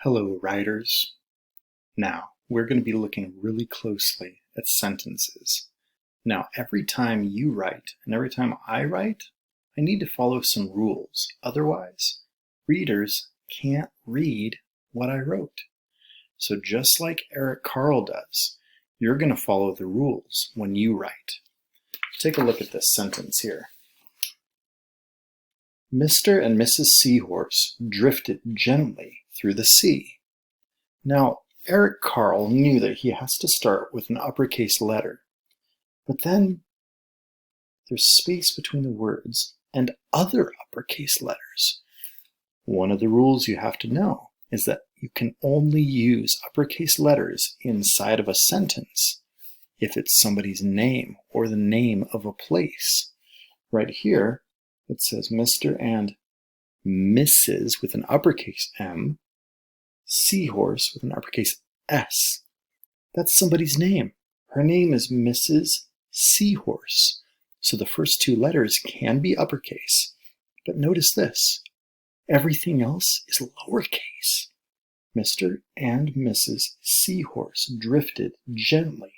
Hello, writers. Now, we're going to be looking really closely at sentences. Now, every time you write and every time I write, I need to follow some rules. Otherwise, readers can't read what I wrote. So just like Eric Carle does, you're going to follow the rules when you write. Take a look at this sentence here. Mr. and Mrs. Seahorse drifted gently through the sea. Now, Eric Carle knew that he has to start with an uppercase letter, but then there's space between the words and other uppercase letters. One of the rules you have to know is that you can only use uppercase letters inside of a sentence if it's somebody's name or the name of a place. Right here, it says Mr. and Mrs. with an uppercase M, Seahorse with an uppercase S. That's somebody's name. Her name is Mrs. Seahorse. So the first two letters can be uppercase. But notice this. Everything else is lowercase. Mr. and Mrs. Seahorse drifted gently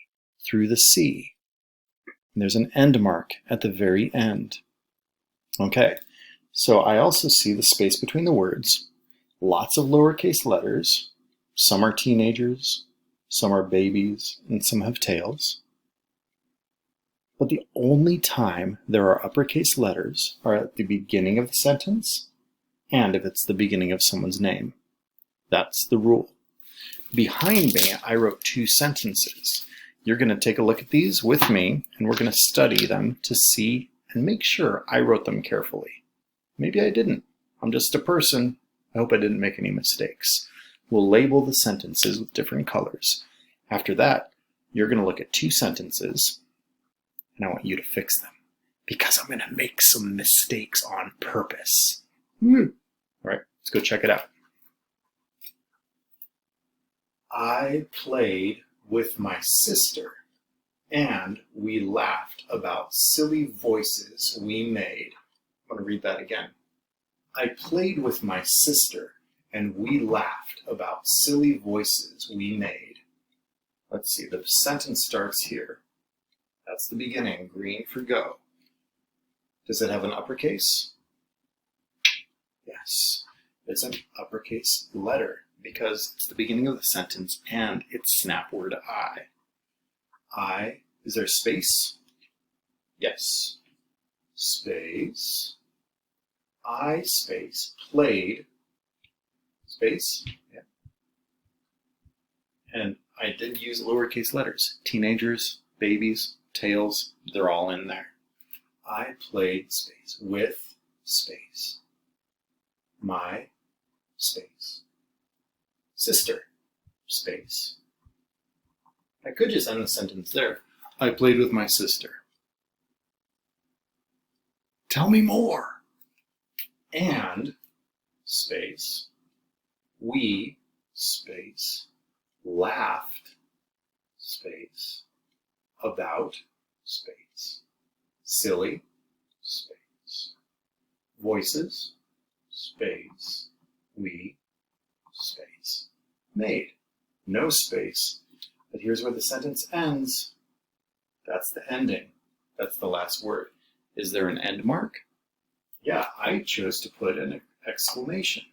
through the sea. And there's an end mark at the very end. Okay, so I also see the space between the words. Lots of lowercase letters. Some are teenagers, some are babies, and some have tails. But the only time there are uppercase letters are at the beginning of the sentence and if it's the beginning of someone's name. That's the rule. Behind me, I wrote two sentences. You're going to take a look at these with me, and we're going to study them to see and make sure I wrote them carefully. Maybe I didn't. I'm just a person. I hope I didn't make any mistakes. We'll label the sentences with different colors. After that, you're going to look at two sentences, and I want you to fix them because I'm going to make some mistakes on purpose. All right, let's go check it out. I played with my sister, and we laughed about silly voices we made. I'm going to read that again. I played with my sister, and we laughed about silly voices we made. Let's see, the sentence starts here. That's the beginning, green for go. Does it have an uppercase? Yes, it's an uppercase letter because it's the beginning of the sentence and it's snap word I. Is there space? Yes. Space. I space played space. Yeah. And I did use lowercase letters. Teenagers, babies, tails, they're all in there. I played space with space. My space. Sister space. I could just end the sentence there. I played with my sister. Tell me more. And space. We space. Laughed space. About space. Silly space. Voices space. We space. Made. No space. But here's where the sentence ends. That's the ending. That's the last word. Is there an end mark? Yeah, I chose to put an exclamation.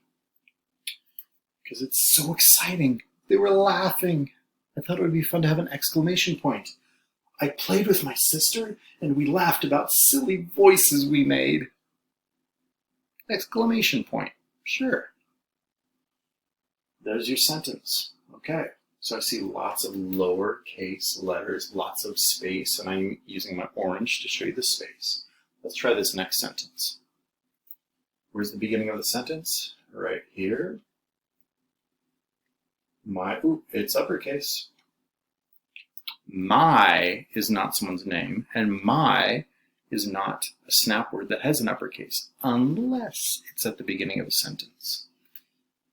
Because it's so exciting. They were laughing. I thought it would be fun to have an exclamation point. I played with my sister and we laughed about silly voices we made. Exclamation point. Sure. There's your sentence. Okay. So I see lots of lowercase letters, lots of space, and I'm using my orange to show you the space. Let's try this next sentence. Where's the beginning of the sentence? Right here. It's uppercase. My is not someone's name, and my is not a snap word that has an uppercase, unless it's at the beginning of a sentence.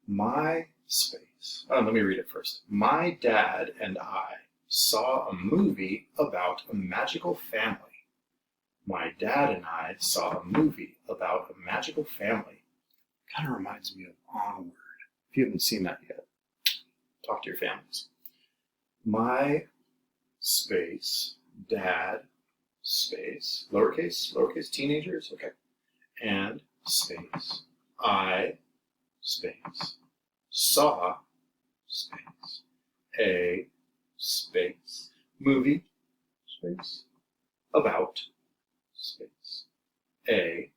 My space. Oh, let me read it first. My dad and I saw a movie about a magical family. My dad and I saw a movie about a magical family. Kind of reminds me of Onward, if you haven't seen that yet. Talk to your families. My space dad space lowercase teenagers, okay, and space I space saw space a space movie space about space a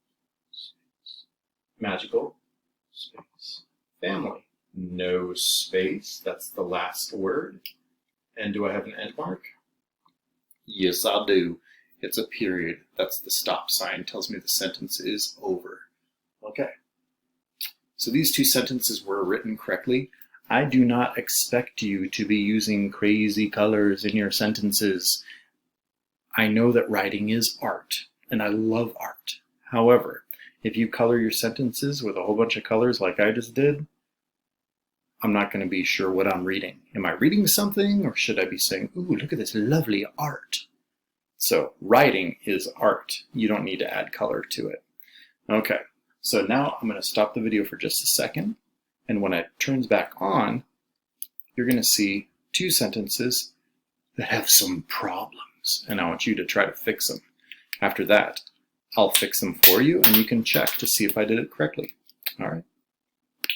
space magical space family. No space, that's the last word. And do I have an end mark? Yes, I do. It's a period. That's the stop sign. Tells me the sentence is over. Okay. So these two sentences were written correctly. I do not expect you to be using crazy colors in your sentences. I know that writing is art, and I love art. However, if you color your sentences with a whole bunch of colors like I just did, I'm not going to be sure what I'm reading. Am I reading something, or should I be saying, ooh, look at this lovely art? So writing is art. You don't need to add color to it. Okay, so now I'm going to stop the video for just a second. And when it turns back on, you're going to see two sentences that have some problems. And I want you to try to fix them. After that, I'll fix them for you, and you can check to see if I did it correctly. All right.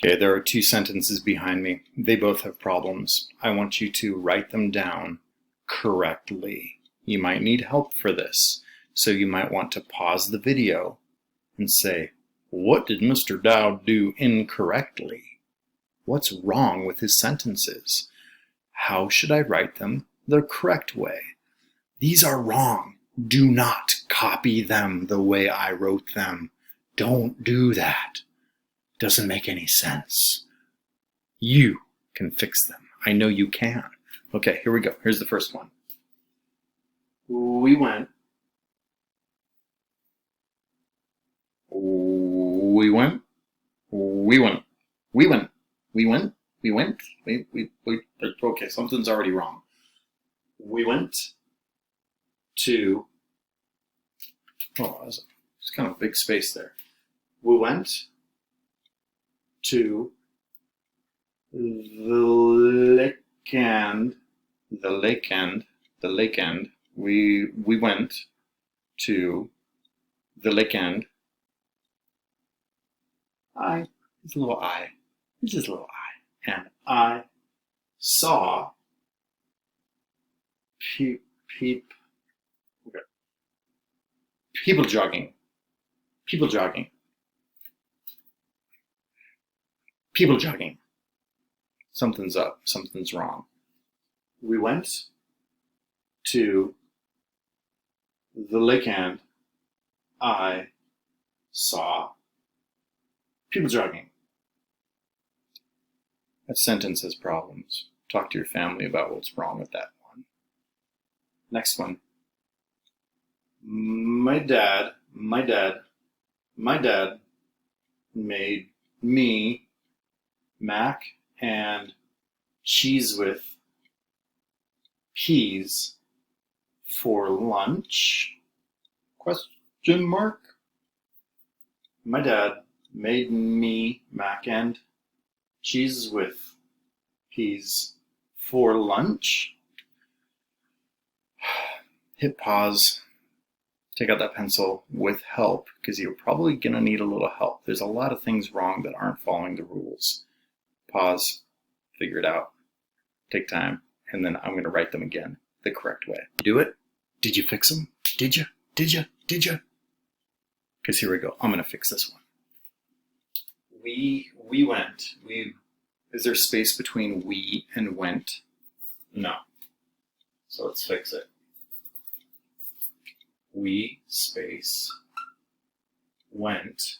Okay, there are two sentences behind me. They both have problems. I want you to write them down correctly. You might need help for this, so you might want to pause the video and say, what did Mr. Dowd do incorrectly? What's wrong with his sentences? How should I write them the correct way? These are wrong. Do not copy them the way I wrote them. Don't do that. Doesn't make any sense. You can fix them. I know you can. Okay, here we go. Here's the first one. We went. We went. We went. We went. We went. We went. Okay, something's already wrong. We went to. Oh, there's kind of a big space there. We went to the lake end. We went to the lake end. It's a little I. It's just a little I. And I saw people jogging. People jogging. People jogging. Something's up. Something's wrong. We went to the lake end. I saw people jogging. That sentence has problems. Talk to your family about what's wrong with that one. Next one. My dad made me mac and cheese with peas for lunch? Question mark. My dad made me mac and cheese with peas for lunch. Hit pause. Take out that pencil with help, because you're probably going to need a little help. There's a lot of things wrong that aren't following the rules. Pause, figure it out, take time, and then I'm going to write them again the correct way. Do it? Did you fix them? Did you? Did you? Did you? Because here we go. I'm going to fix this one. We went. Is there space between we and went? No. So let's fix it. We space went.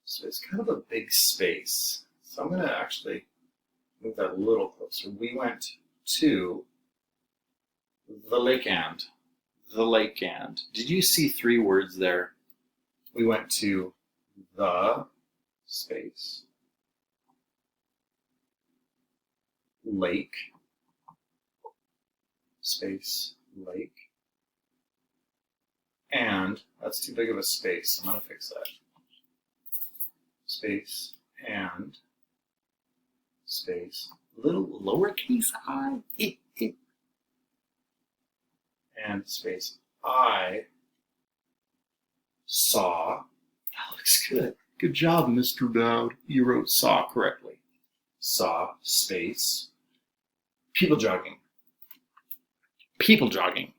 So it's kind of a big space. So I'm going to actually move that a little closer. We went to the lake end. The lake end. Did you see 3 words there? We went to the space lake space lake, and that's too big of a space. I'm going to fix that. Space and space, little lowercase I, and space I saw. That looks good. Good job, Mr. Dowd. You wrote saw correctly. Saw space people jogging. People jogging.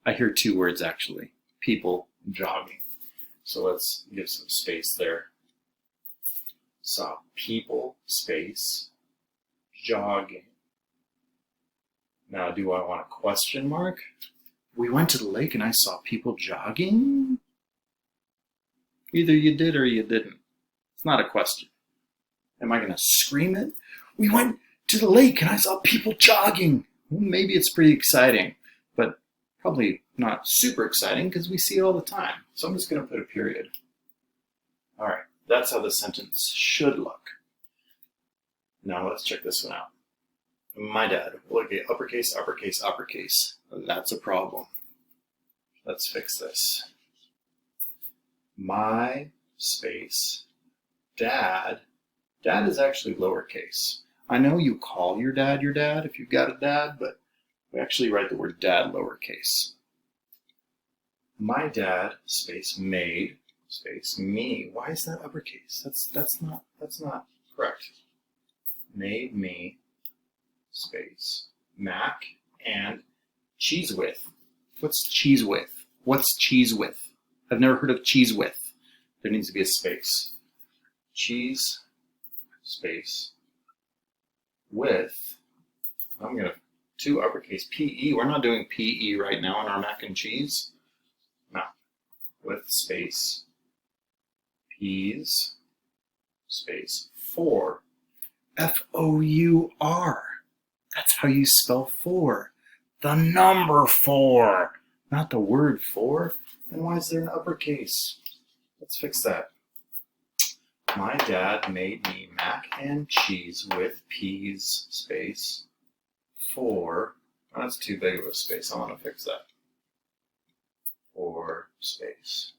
I hear two words actually. People jogging. So let's give some space there. Saw people space jogging. Now, do I want a question mark? We went to the lake and I saw people jogging. Either you did or you didn't. It's not a question. Am I going to scream it? We went to the lake and I saw people jogging. Well, maybe it's pretty exciting, but probably not super exciting because we see it all the time. So I'm just going to put a period. All right, that's how the sentence should look. Now let's check this one out. My dad. Look at uppercase, uppercase, uppercase. That's a problem. Let's fix this. My space dad. Dad is actually lowercase. I know you call your dad if you've got a dad, but we actually write the word dad lowercase. My dad space made space me. Why is that uppercase? That's not correct. Made me space mac and cheese with. What's cheese with? What's cheese with? I've never heard of cheese with. There needs to be a space. Cheese space with. I'm gonna two uppercase PE. We're not doing PE right now in our mac and cheese. No. With space peas space for. F-O-U-R. That's how you spell for. The number 4, not the word for. And why is there an uppercase? Let's fix that. My dad made me mac and cheese with peas space for. Oh, that's too big of a space. I want to fix that. For space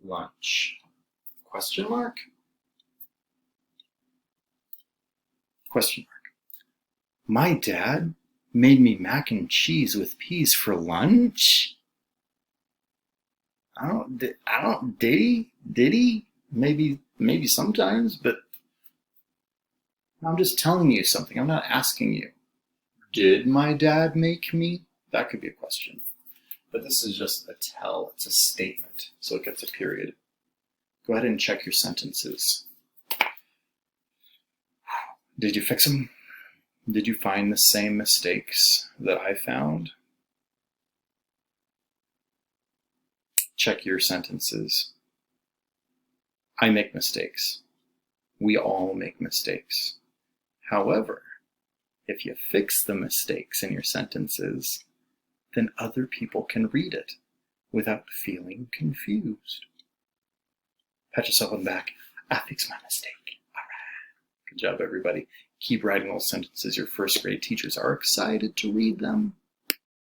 lunch. Question mark? Question mark. My dad made me mac and cheese with peas for lunch? Did he? Maybe sometimes, but I'm just telling you something. I'm not asking you. Did my dad make me? That could be a question. But this is just a tell. It's a statement, so it gets a period. Go ahead and check your sentences. Did you fix them? Did you find the same mistakes that I found? Check your sentences. I make mistakes. We all make mistakes. However, if you fix the mistakes in your sentences, then other people can read it without feeling confused. Pat yourself on the back. I fixed my mistake. All right. Good job, everybody. Keep writing those sentences. Your first grade teachers are excited to read them.